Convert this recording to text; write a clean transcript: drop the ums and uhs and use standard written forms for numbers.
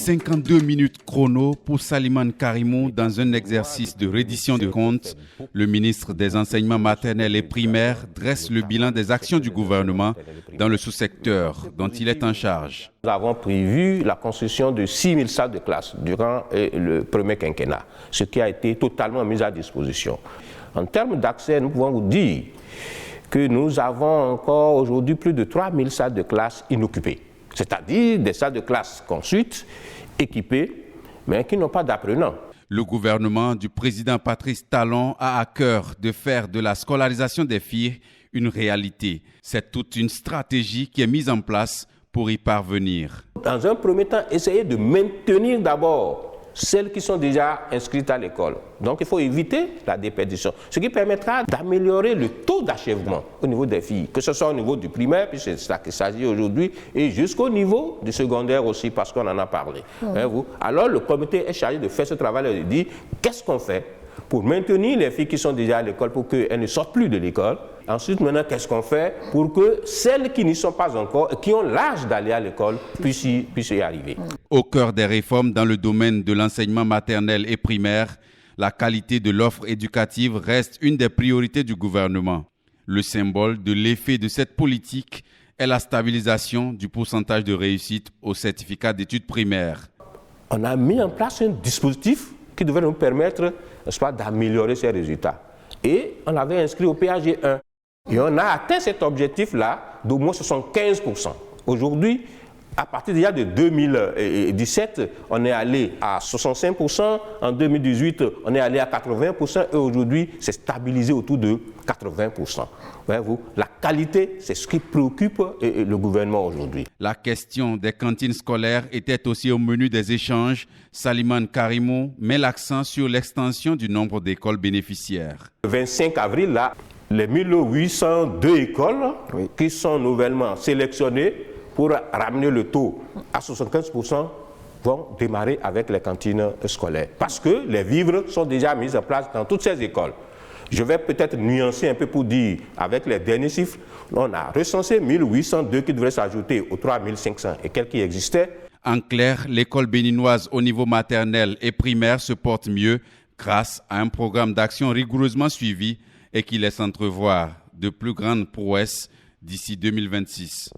52 minutes chrono pour Salimane Karimou dans un exercice de reddition de comptes. Le ministre des Enseignements maternels et primaires dresse le bilan des actions du gouvernement dans le sous-secteur dont il est en charge. Nous avons prévu la construction de 6 000 salles de classe durant le premier quinquennat, ce qui a été totalement mis à disposition. En termes d'accès, nous pouvons vous dire que nous avons encore aujourd'hui plus de 3 000 salles de classe inoccupées. C'est-à-dire des salles de classe construites, équipées, mais qui n'ont pas d'apprenants. Le gouvernement du président Patrice Talon a à cœur de faire de la scolarisation des filles une réalité. C'est toute une stratégie qui est mise en place pour y parvenir. Dans un premier temps, essayer de maintenir d'abord celles qui sont déjà inscrites à l'école. Donc il faut éviter la déperdition, ce qui permettra d'améliorer le taux d'achèvement au niveau des filles, que ce soit au niveau du primaire, puis c'est ça qu'il s'agit aujourd'hui, et jusqu'au niveau du secondaire aussi, parce qu'on en a parlé. Alors le comité est chargé de faire ce travail et de dire qu'est-ce qu'on fait pour maintenir les filles qui sont déjà à l'école pour qu'elles ne sortent plus de l'école. Ensuite, maintenant, qu'est-ce qu'on fait pour que celles qui n'y sont pas encore, qui ont l'âge d'aller à l'école, puissent y arriver. Au cœur des réformes dans le domaine de l'enseignement maternel et primaire, la qualité de l'offre éducative reste une des priorités du gouvernement. Le symbole de l'effet de cette politique est la stabilisation du pourcentage de réussite au certificat d'études primaires. On a mis en place un dispositif qui devrait nous permettre, n'est-ce pas, d'améliorer ces résultats. Et on l'avait inscrit au PAG 1. Et on a atteint cet objectif-là d'au moins 75%. Aujourd'hui, à partir déjà de 2017, on est allé à 65%. En 2018, on est allé à 80%. Et aujourd'hui, c'est stabilisé autour de 80%. Voyez-vous, la qualité, c'est ce qui préoccupe le gouvernement aujourd'hui. La question des cantines scolaires était aussi au menu des échanges. Salimane Karimou met l'accent sur l'extension du nombre d'écoles bénéficiaires. Le 25 avril, là, les 1802 écoles qui sont nouvellement sélectionnées pour ramener le taux à 75% vont démarrer avec les cantines scolaires. Parce que les vivres sont déjà mis en place dans toutes ces écoles. Je vais peut-être nuancer un peu pour dire, avec les derniers chiffres, on a recensé 1802 qui devraient s'ajouter aux 3500 et quelques qui existaient. En clair, l'école béninoise au niveau maternel et primaire se porte mieux grâce à un programme d'action rigoureusement suivi et qui laisse entrevoir de plus grandes prouesses d'ici 2026.